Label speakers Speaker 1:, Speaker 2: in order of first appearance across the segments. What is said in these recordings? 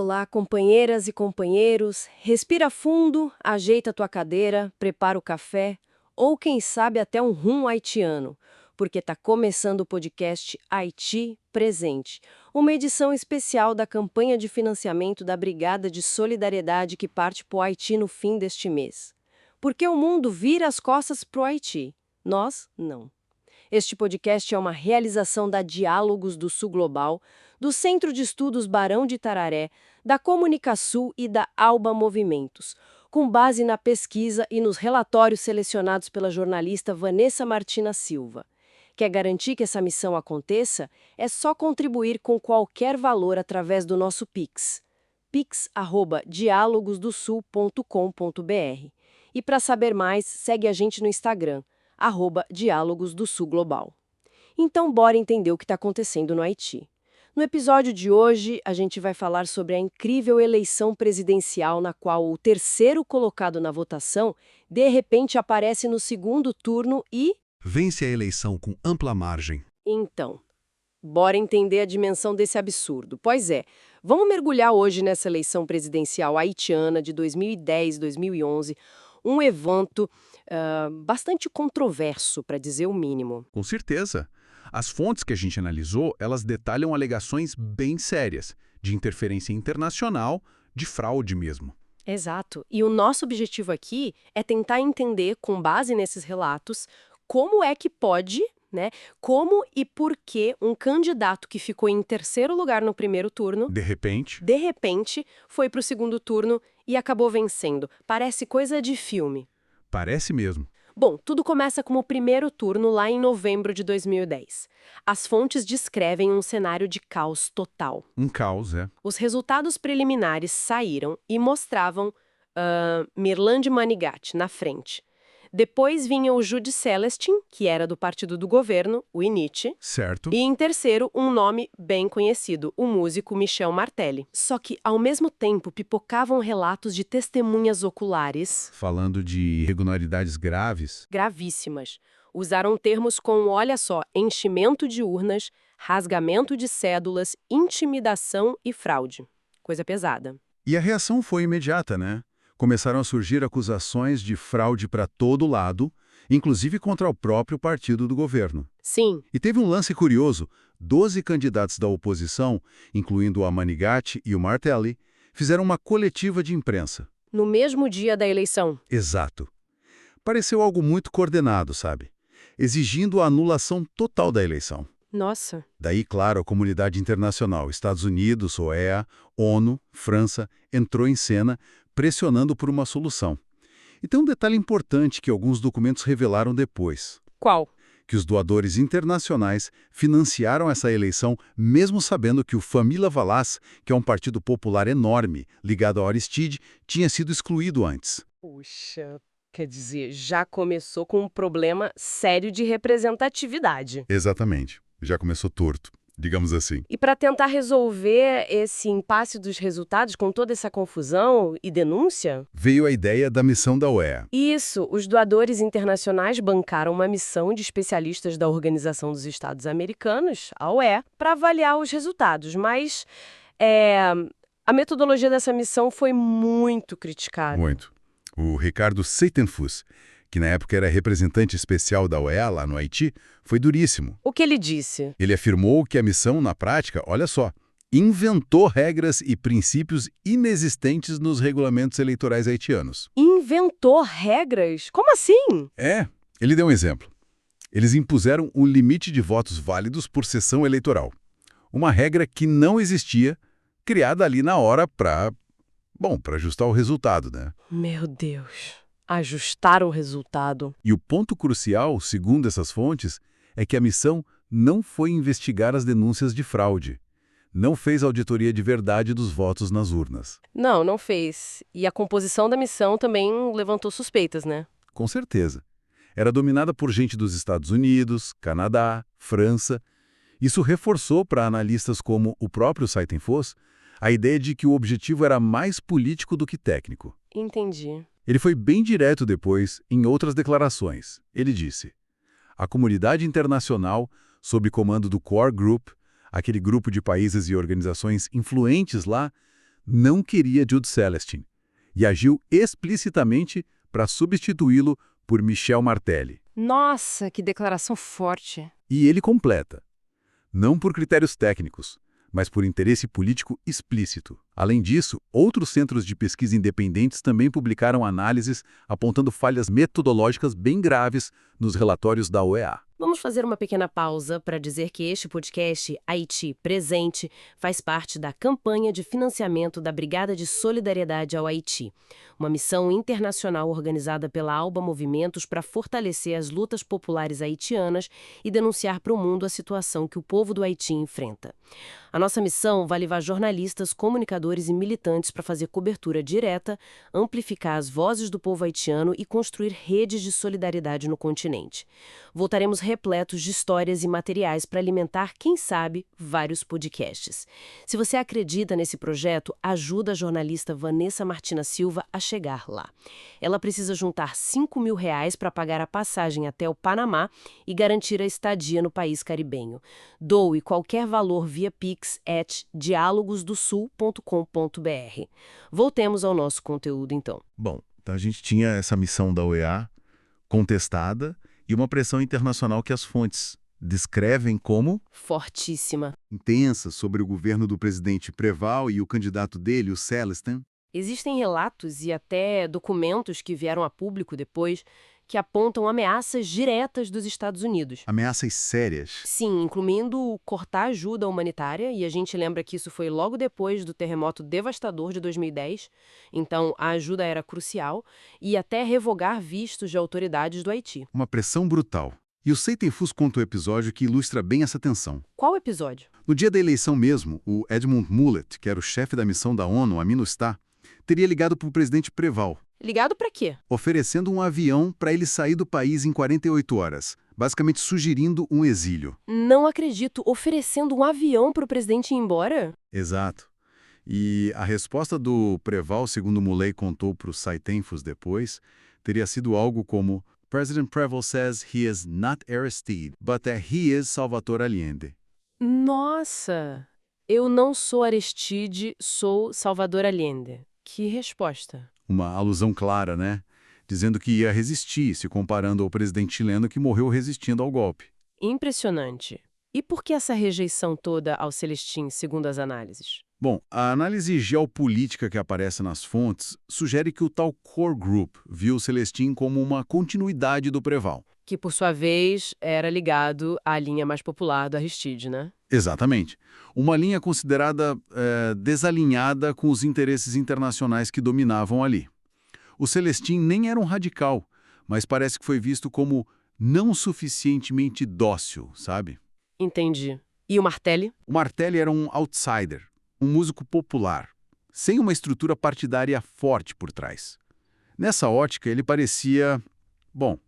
Speaker 1: olá, companheiras e companheiros. Respira fundo, ajeita a tua cadeira, prepara o café ou, quem sabe, até um rum haitiano, porque está começando o podcast Haiti Presente, uma edição especial da campanha de financiamento da Brigada de Solidariedade que parte para o Haiti no fim deste mês. Porque o mundo vira as costas para o Haiti. Nós, não. Este podcast é uma realização da Diálogos do Sul Global, do Centro de Estudos Barão de Itararé, da Comunicação e da Alba Movimentos, com base na pesquisa e nos relatórios selecionados pela jornalista Vanessa Martina Silva. Quer garantir que essa missão aconteça? É só contribuir com qualquer valor através do nosso Pix, pix@dialogosdosul.com.br. E para saber mais, segue a gente no Instagram, @Diálogos do Sul Global. Então, bora entender o que está acontecendo no Haiti. No episódio de hoje, a gente vai falar sobre a incrível eleição presidencial na qual o terceiro colocado na votação, de repente, aparece no segundo turno e...
Speaker 2: vence a eleição com ampla margem.
Speaker 1: Então, bora entender a dimensão desse absurdo. Pois é, vamos mergulhar hoje nessa eleição presidencial haitiana de 2010-2011, um evento bastante controverso, para dizer o mínimo.
Speaker 2: Com certeza. As fontes que a gente analisou, elas detalham alegações bem sérias, de interferência internacional, de fraude mesmo.
Speaker 1: Exato. E o nosso objetivo aqui é tentar entender, com base nesses relatos, como é que pode, como e por que um candidato que ficou em terceiro lugar no primeiro turno,
Speaker 2: De repente,
Speaker 1: foi para o segundo turno e acabou vencendo. Parece coisa de filme.
Speaker 2: parece mesmo.
Speaker 1: Bom, tudo começa com o primeiro turno lá em novembro de 2010. As fontes descrevem um cenário de caos total.
Speaker 2: Um caos, é.
Speaker 1: Os resultados preliminares saíram e mostravam Mirland Manigat na frente. Depois vinha o Jude Celestin, que era do partido do governo, o INIT.
Speaker 2: Certo.
Speaker 1: E em terceiro, um nome bem conhecido, o músico Michel Martelly. Só que, ao mesmo tempo, pipocavam relatos de testemunhas oculares...
Speaker 2: falando de irregularidades graves.
Speaker 1: gravíssimas. Usaram termos como, olha só, enchimento de urnas, rasgamento de cédulas, intimidação e fraude. Coisa pesada.
Speaker 2: E a reação foi imediata, né? Começaram a surgir acusações de fraude para todo lado, inclusive contra o próprio partido do governo.
Speaker 1: Sim,
Speaker 2: E teve um lance curioso: 12 candidatos da oposição, incluindo a Manigat e o Martelly, fizeram uma coletiva de imprensa.
Speaker 1: no mesmo dia da eleição.
Speaker 2: Exato. Pareceu algo muito coordenado, sabe? Exigindo a anulação total da eleição.
Speaker 1: Nossa,
Speaker 2: Daí, claro, a comunidade internacional, Estados Unidos, OEA, ONU, França, entrou em cena, pressionando por uma solução. E tem um detalhe importante que alguns documentos revelaram depois:
Speaker 1: qual?
Speaker 2: que os doadores internacionais financiaram essa eleição, mesmo sabendo que o Família Valas, que é um partido popular enorme, ligado ao Aristide, tinha sido excluído antes.
Speaker 1: Puxa, quer dizer, já começou com um problema sério de representatividade.
Speaker 2: Exatamente. Já começou torto, digamos assim.
Speaker 1: E para tentar resolver esse impasse dos resultados com toda essa confusão e denúncia?
Speaker 2: Veio a ideia da missão da OEA.
Speaker 1: Isso, os doadores internacionais bancaram uma missão de especialistas da Organização dos Estados Americanos, a OEA, para avaliar os resultados, mas a metodologia dessa missão foi muito criticada.
Speaker 2: Muito. O Ricardo Seitenfus, que na época era representante especial da OEA lá no Haiti, foi duríssimo.
Speaker 1: O que ele disse?
Speaker 2: Ele afirmou que a missão, na prática, olha só, inventou regras e princípios inexistentes nos regulamentos eleitorais haitianos.
Speaker 1: Inventou regras? Como assim?
Speaker 2: Ele deu um exemplo. Eles impuseram um limite de votos válidos por sessão eleitoral. Uma regra que não existia, criada ali na hora para ajustar o resultado, né?
Speaker 1: Meu Deus. Ajustar o resultado.
Speaker 2: E o ponto crucial, segundo essas fontes, é que a missão não foi investigar as denúncias de fraude. Não fez auditoria de verdade dos votos nas urnas.
Speaker 1: Não fez. E a composição da missão também levantou suspeitas, né?
Speaker 2: Com certeza. Era dominada por gente dos Estados Unidos, Canadá, França. Isso reforçou para analistas como o próprio Seitenfus a ideia de que o objetivo era mais político do que técnico.
Speaker 1: Entendi.
Speaker 2: Ele foi bem direto depois, em outras declarações. Ele disse: a comunidade internacional, sob comando do Core Group, aquele grupo de países e organizações influentes lá, não queria Jude Celestin e agiu explicitamente para substituí-lo por Michel Martelly.
Speaker 1: Nossa, que declaração forte.
Speaker 2: E ele completa: não por critérios técnicos, mas por interesse político explícito. Além disso, outros centros de pesquisa independentes também publicaram análises apontando falhas metodológicas bem graves nos relatórios da OEA.
Speaker 1: Vamos fazer uma pequena pausa para dizer que este podcast, Haiti Presente, faz parte da campanha de financiamento da Brigada de Solidariedade ao Haiti, uma missão internacional organizada pela Alba Movimentos para fortalecer as lutas populares haitianas e denunciar para o mundo a situação que o povo do Haiti enfrenta. A nossa missão vai levar jornalistas, comunicadores e militantes para fazer cobertura direta, amplificar as vozes do povo haitiano e construir redes de solidariedade no continente. Voltaremos repletos de histórias e materiais para alimentar, quem sabe, vários podcasts. Se você acredita nesse projeto, ajuda a jornalista Vanessa Martina Silva a chegar lá. Ela precisa juntar R$5.000 para pagar a passagem até o Panamá e garantir a estadia no país caribenho. Doe qualquer valor via pix@dialogosdosul.com.br. Voltemos ao nosso conteúdo, então.
Speaker 3: Bom, então a gente tinha essa missão da OEA contestada e uma pressão internacional que as fontes descrevem como
Speaker 1: Fortíssima.
Speaker 2: intensa sobre o governo do presidente Preval e o candidato dele, o Celestin.
Speaker 1: Existem relatos e até documentos que vieram a público depois que apontam ameaças diretas dos Estados Unidos.
Speaker 2: Ameaças sérias.
Speaker 1: Sim, incluindo cortar ajuda humanitária, e a gente lembra que isso foi logo depois do terremoto devastador de 2010, então a ajuda era crucial, e até revogar vistos de autoridades do Haiti.
Speaker 2: Uma pressão brutal. E o Seitenfus conta um episódio que ilustra bem essa tensão.
Speaker 1: Qual episódio?
Speaker 2: No dia da eleição mesmo, o Edmund Mullet, que era o chefe da missão da ONU, a MINUSTAH, teria ligado para o presidente Preval,
Speaker 1: Ligado pra quê?
Speaker 2: oferecendo um avião para ele sair do país em 48 horas, basicamente sugerindo um exílio.
Speaker 1: Não acredito, oferecendo um avião pro presidente ir embora?
Speaker 2: Exato. E a resposta do Preval, segundo Mullet contou para o Seitenfus depois, teria sido algo como: President Preval says he is not Aristide, but that he is Salvador Allende.
Speaker 1: Nossa! Eu não sou Aristide, sou Salvador Allende. Que resposta.
Speaker 2: Uma alusão clara, né? Dizendo que ia resistir, se comparando ao presidente chileno que morreu resistindo ao golpe.
Speaker 1: Impressionante. E por que essa rejeição toda ao Celestin, segundo as análises?
Speaker 2: Bom, a análise geopolítica que aparece nas fontes sugere que o tal Core Group viu o Celestin como uma continuidade do Preval.
Speaker 1: Que, por sua vez, era ligado à linha mais popular do Aristide, né?
Speaker 2: Exatamente. Uma linha considerada desalinhada com os interesses internacionais que dominavam ali. O Celestin nem era um radical, mas parece que foi visto como não suficientemente dócil, sabe?
Speaker 1: Entendi. E o Martelly?
Speaker 2: O Martelly era um outsider, um músico popular, sem uma estrutura partidária forte por trás. Nessa ótica, ele parecia, bom,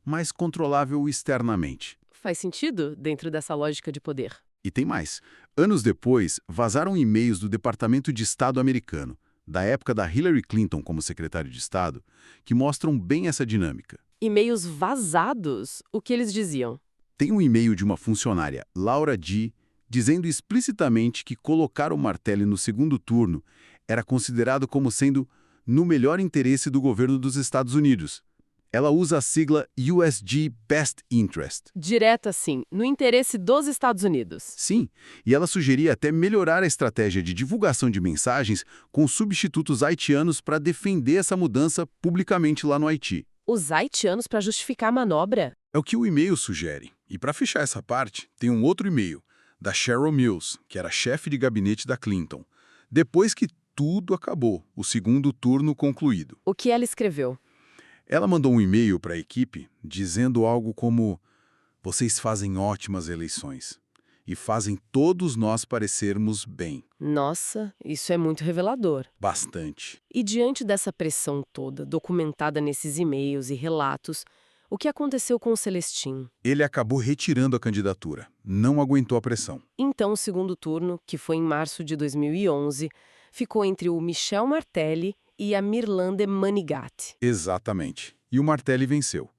Speaker 2: mais controlável externamente.
Speaker 1: Faz sentido dentro dessa lógica de poder.
Speaker 2: E tem mais. Anos depois, vazaram e-mails do Departamento de Estado americano, da época da Hillary Clinton como secretário de Estado, que mostram bem essa dinâmica.
Speaker 1: E-mails vazados? O que eles diziam?
Speaker 2: Tem um e-mail de uma funcionária, Laura G., dizendo explicitamente que colocar o Martelly no segundo turno era considerado como sendo no melhor interesse do governo dos Estados Unidos. Ela usa a sigla USG Best Interest.
Speaker 1: Direto assim, no interesse dos Estados Unidos.
Speaker 2: Sim, e ela sugeria até melhorar a estratégia de divulgação de mensagens com substitutos haitianos para defender essa mudança publicamente lá no Haiti.
Speaker 1: Os haitianos para justificar a manobra?
Speaker 2: É o que o e-mail sugere. E para fechar essa parte, tem um outro e-mail, da Cheryl Mills, que era chefe de gabinete da Clinton. Depois que tudo acabou, o segundo turno concluído.
Speaker 1: O que ela escreveu?
Speaker 2: Ela mandou um e-mail para a equipe dizendo algo como: vocês fazem ótimas eleições e fazem todos nós parecermos bem.
Speaker 1: Nossa, isso é muito revelador.
Speaker 2: Bastante.
Speaker 1: E diante dessa pressão toda, documentada nesses e-mails e relatos, o que aconteceu com o Celestin?
Speaker 2: Ele acabou retirando a candidatura, não aguentou a pressão.
Speaker 1: Então, o segundo turno, que foi em março de 2011, ficou entre o Michel Martelly e a Mirlande Manigat.
Speaker 2: Exatamente. E o Martelly venceu.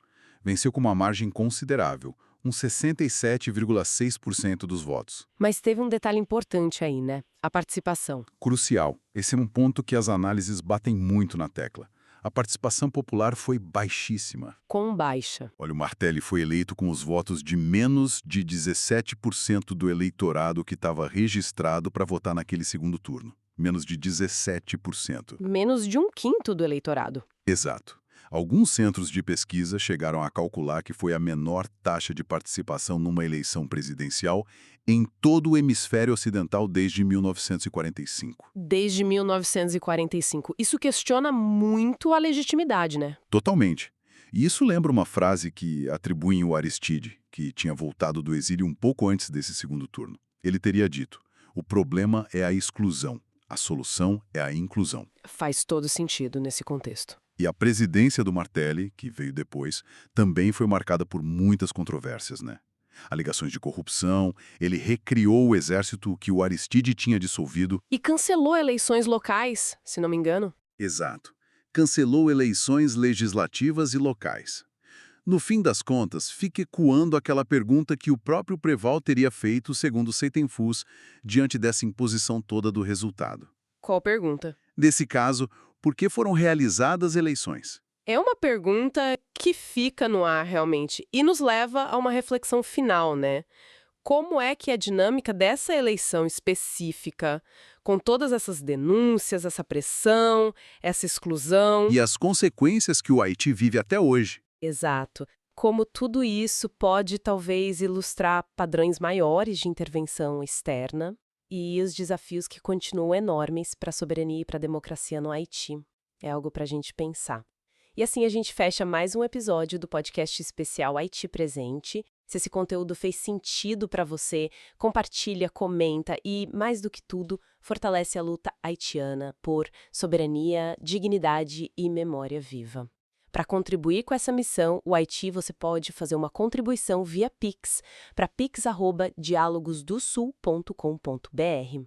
Speaker 2: Venceu com uma margem considerável, uns 67,6% dos votos.
Speaker 1: Mas teve um detalhe importante aí, né? A participação.
Speaker 2: Crucial. Esse é um ponto que as análises batem muito na tecla. A participação popular foi baixíssima.
Speaker 1: Com baixa.
Speaker 2: Olha, o Martelli foi eleito com os votos de menos de 17% do eleitorado que estava registrado para votar naquele segundo turno. Menos de 17%.
Speaker 1: Menos de um quinto do eleitorado.
Speaker 2: Exato. Alguns centros de pesquisa chegaram a calcular que foi a menor taxa de participação numa eleição presidencial em todo o hemisfério ocidental desde 1945.
Speaker 1: Desde 1945. Isso questiona muito a legitimidade, né?
Speaker 2: Totalmente. E isso lembra uma frase que atribuem ao Aristide, que tinha voltado do exílio um pouco antes desse segundo turno. Ele teria dito: o problema é a exclusão, a solução é a inclusão.
Speaker 1: Faz todo sentido nesse contexto.
Speaker 2: E a presidência do Martelli, que veio depois, também foi marcada por muitas controvérsias, né? Alegações de corrupção, ele recriou o exército que o Aristide tinha dissolvido.
Speaker 1: E cancelou eleições locais, se não me engano.
Speaker 2: Exato. Cancelou eleições legislativas e locais. No fim das contas, fica ecoando aquela pergunta que o próprio Preval teria feito, segundo Seitenfus, diante dessa imposição toda do resultado.
Speaker 1: Qual pergunta?
Speaker 2: Nesse caso, por que foram realizadas eleições?
Speaker 1: É uma pergunta que fica no ar, realmente, e nos leva a uma reflexão final, né? Como é que a dinâmica dessa eleição específica, com todas essas denúncias, essa pressão, essa exclusão...
Speaker 2: E as consequências que o Haiti vive até hoje.
Speaker 1: Exato. Como tudo isso pode, talvez, ilustrar padrões maiores de intervenção externa e os desafios que continuam enormes para a soberania e para a democracia no Haiti. É algo para a gente pensar. E assim a gente fecha mais um episódio do podcast especial Haiti Presente. Se esse conteúdo fez sentido para você, compartilha, comenta e, mais do que tudo, fortalece a luta haitiana por soberania, dignidade e memória viva. Para contribuir com essa missão, o Haiti você pode fazer uma contribuição via Pix para pix@dialogosdosul.com.br.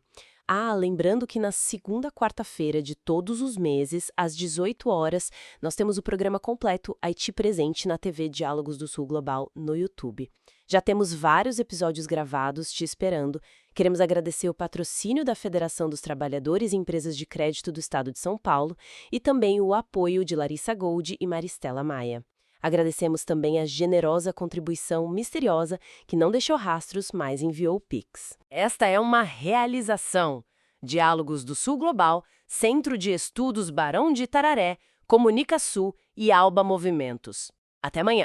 Speaker 1: Lembrando que na segunda quarta-feira de todos os meses, às 18 horas, nós temos o programa completo Haiti Presente na TV Diálogos do Sul Global no YouTube. Já temos vários episódios gravados te esperando. Queremos agradecer o patrocínio da Federação dos Trabalhadores e Empresas de Crédito do Estado de São Paulo e também o apoio de Larissa Gold e Maristela Maia. Agradecemos também a generosa contribuição misteriosa que não deixou rastros, mas enviou o Pix. Esta é uma realização. Diálogos do Sul Global, Centro de Estudos Barão de Itararé, Comunica Sul e Alba Movimentos. Até amanhã!